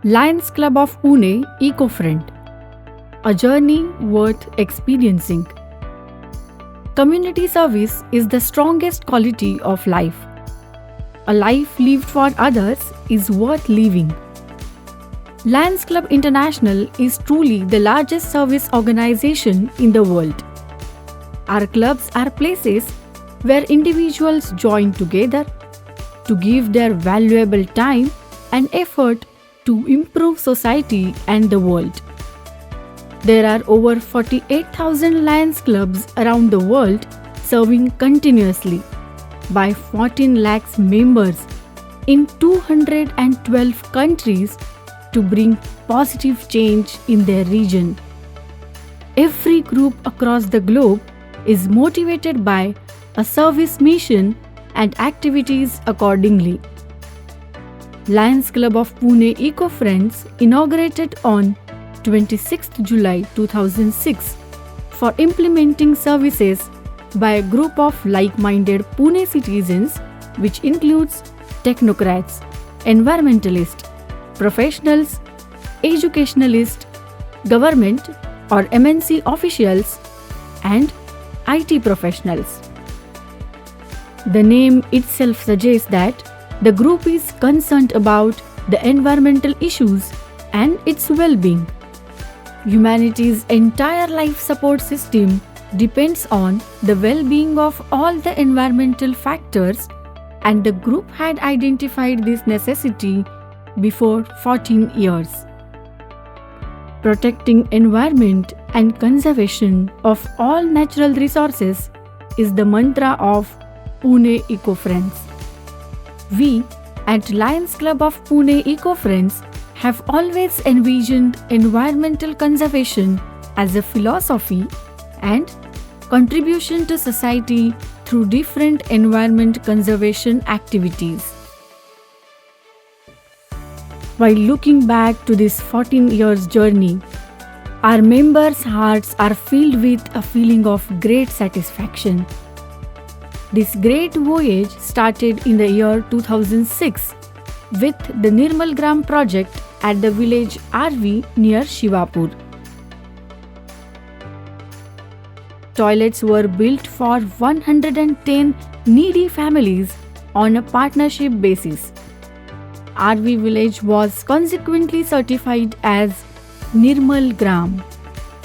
Lions Club of Pune Eco-Friend, a journey worth experiencing. Community service is the strongest quality of life. A life lived for others is worth living. Lions Club International is truly the largest service organization in the world. Our clubs are places where individuals join together to give their valuable time and effort to improve society and the world. There are over 48,000 Lions clubs around the world serving continuously by 14 lakhs members in 212 countries to bring positive change in their region. Every group across the globe is motivated by a service mission and activities accordingly. Lions Club of Pune Eco-Friends inaugurated on 26th July 2006 for implementing services by a group of like-minded Pune citizens, which includes technocrats, environmentalists, professionals, educationalists, government or MNC officials, and IT professionals. The name itself suggests that the group is concerned about the environmental issues and its well-being. Humanity's entire life support system depends on the well-being of all the environmental factors, and the group had identified this necessity before 14 years. Protecting environment and conservation of all natural resources is the mantra of Pune Eco-Friends. We at Lions Club of Pune Eco-Friends have always envisioned environmental conservation as a philosophy and contribution to society through different environment conservation activities. While looking back to this 14 years journey, our members' hearts are filled with a feeling of great satisfaction. This great voyage started in the year 2006 with the Nirmal Gram project at the village Arvi near Shivapur. Toilets were built for 110 needy families on a partnership basis. Arvi village was consequently certified as Nirmal Gram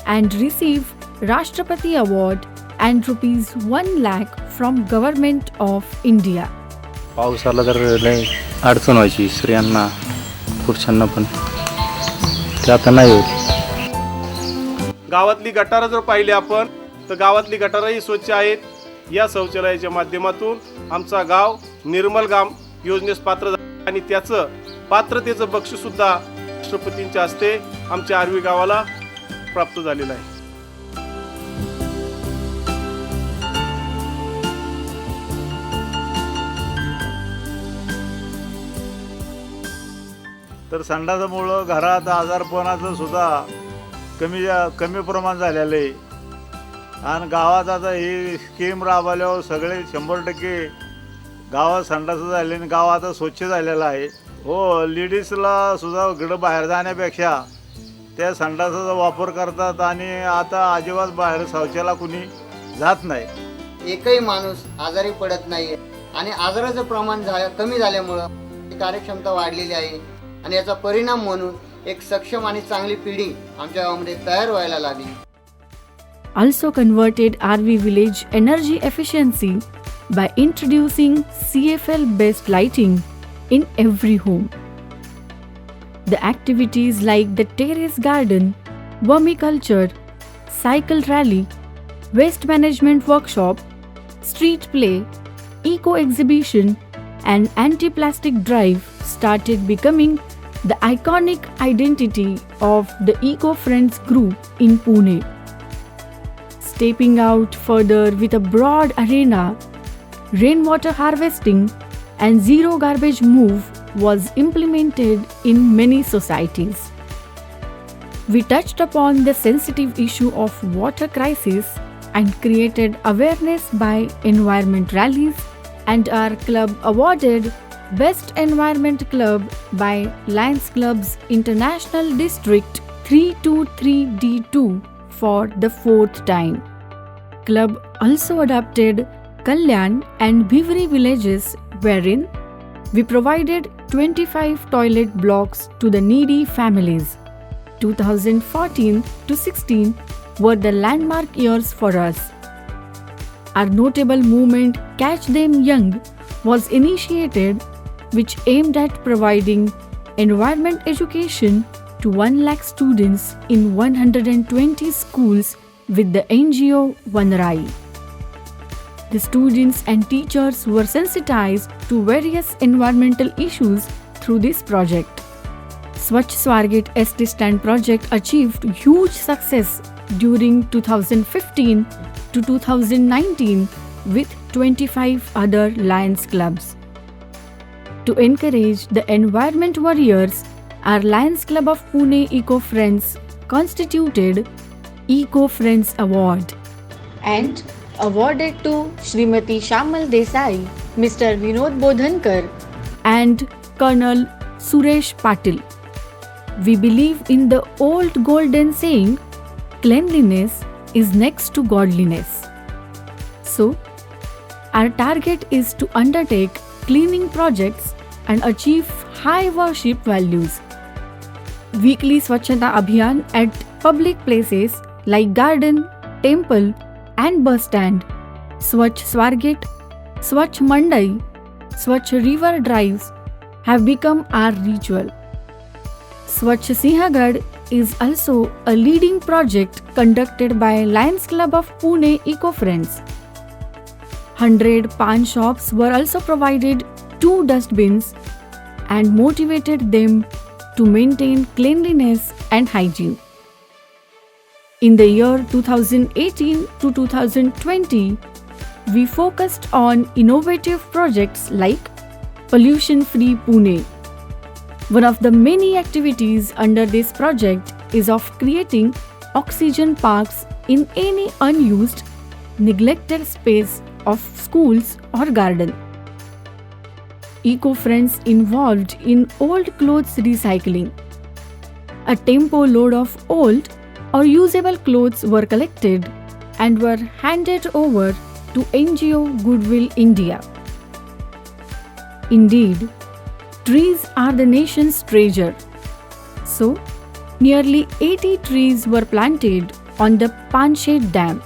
and received Rashtrapati Award and rupees 1 lakh from Government of India. पाऊस आला तर लय अडचण व्हायची स्त्रियांना पुरुषांना पण ते आता नाही होत. गावातली गटारं जर पाहिली आपण तर गावातली गटारही स्वच्छ आहेत. या शौचालयाच्या माध्यमातून आमचा गाव निर्मल गाम योजनेस पात्र झाले आणि त्याचं पात्रतेचं बक्षीस सुद्धा राष्ट्रपतींच्या हस्ते आमच्या आर्वी गावाला प्राप्त झालेलं आहे. तर संडासामुळं घरात आजारपणाचं सुद्धा कमी प्रमाण झालेलं आहे. आणि गावात आता ही स्कीम राबवल्यावर सगळे 100% गावात संडास झाले आणि गाव आता स्वच्छ झालेलं आहे. हो, लेडीजला सुद्धा इकडं बाहेर जाण्यापेक्षा त्या संडासाचा वापर करतात आणि आता अजिबात बाहेर शौचाला कुणी जात नाही. एकही माणूस आजारी पडत नाही आणि आजाराचं प्रमाण कमी झाल्यामुळं कार्यक्षमता वाढलेली आहे आणि याचा परिणाम म्हणून एक सक्षम आणि चांगली पिढी आमच्या गावामध्ये तयार व्हायला लागली. Also converted RV village energy efficiency by introducing CFL based lighting in every home. The activities like the terrace garden, vermiculture, cycle rally, waste management workshop, street play, eco exhibition and anti-plastic drive started becoming the iconic identity of the Eco-Friends group in Pune. Stepping out further with a broad arena, rainwater harvesting and zero garbage move was implemented in many societies. We touched upon the sensitive issue of water crisis and created awareness by environment rallies, and our club awarded Best Environment Club by Lions Clubs International District 323D2 for the 4th time. Club also adopted Kalyan and Bhivri villages, wherein we provided 25 toilet blocks to the needy families. 2014 to 16 were the landmark years for us. Our notable movement Catch Them Young was initiated, which aimed at providing environment education to 1 lakh students in 120 schools with the NGO Vanrai. The students and teachers were sensitized to various environmental issues through this project. Swachh Swargate ST Stand project achieved huge success during 2015 to 2019 with 25 other Lions clubs. To encourage the environment warriors, our Lions Club of Pune Eco Friends constituted Eco Friends Award and awarded to Srimati Shamal Desai, Mr. Vinod Bodhankar, and Colonel Suresh Patil. We believe in the old golden saying, cleanliness is next to godliness. So, our target is to undertake cleaning projects and achieve high worship values. Weekly Swachhata Abhiyan at public places like garden, temple and bus stand, Swachh Swargate, Swachh Mandai, Swachh River drives have become our ritual. Swachh Sinhagad is also a leading project conducted by Lions Club of Pune Eco Friends. 100 pan shops were also provided 2 dustbins and motivated them to maintain cleanliness and hygiene. In the year 2018 to 2020, we focused on innovative projects like Pollution Free Pune. One of the many activities under this project is of creating oxygen parks in any unused, neglected space of schools or garden. Eco Friends involved in old clothes recycling. A tempo load of old or usable clothes were collected and were handed over to NGO Goodwill India. Indeed, trees are the nation's treasure. So, nearly 80 trees were planted on the Panshed Dam.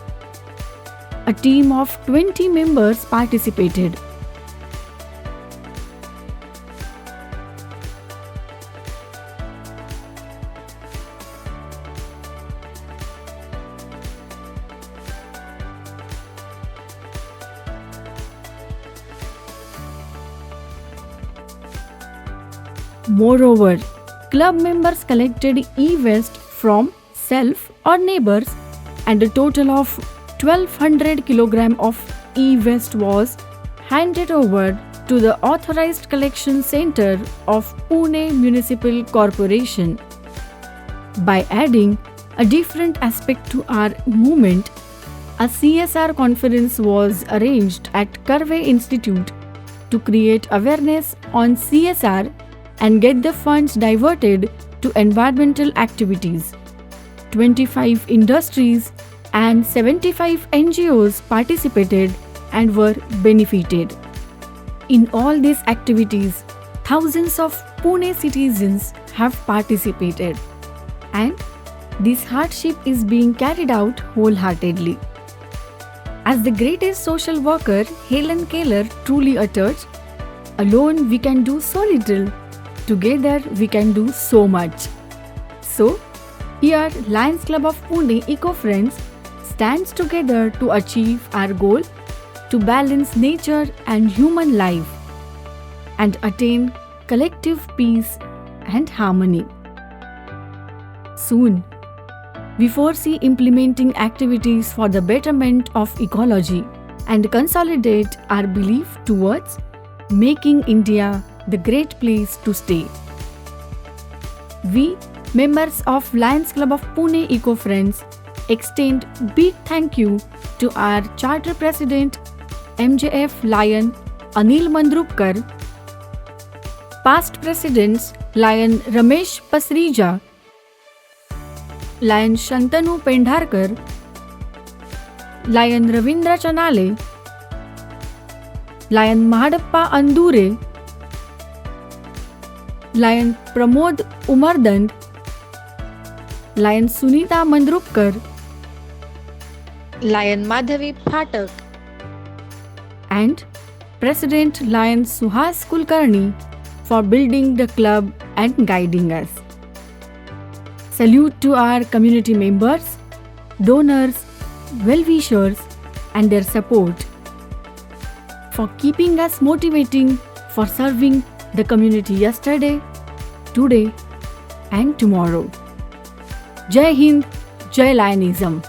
A team of 20 members participated. Moreover, club members collected e-waste from self or neighbors, and a total of 1200 kg of e-waste was handed over to the authorized collection center of Pune Municipal Corporation. By adding a different aspect to our movement, a CSR conference was arranged at Karve Institute to create awareness on CSR and get the funds diverted to environmental activities. 25 industries and 75 NGOs participated and were benefited. In all these activities, thousands of Pune citizens have participated, and this hardship is being carried out wholeheartedly. As the greatest social worker Helen Keller truly uttered, "Alone we can do so little, together we can do so much." So, here Lions Club of Pune Eco Friends stands together to achieve our goal to balance nature and human life and attain collective peace and harmony. Soon, we foresee implementing activities for the betterment of ecology and consolidate our belief towards making India the great place to stay. We, members of Lions Club of Pune Eco Friends, extend big thank you to our Charter President MJF Lion Anil Mandrupkar past presidents Lion Ramesh Pasrija, Lion Shantanu Pendharkar, Lion Ravindra Chanale, Lion Mahadappa Andure, Lion Pramod Umardand, Lion Sunita Mandrupkar, Lion Madhavi Phatak, and President Lion Suhas Kulkarni for building the club and guiding us. Salute to our community members, donors, well-wishers and their support for keeping us motivating for serving the community yesterday, today and tomorrow. Jai Hind, Jai Lionism.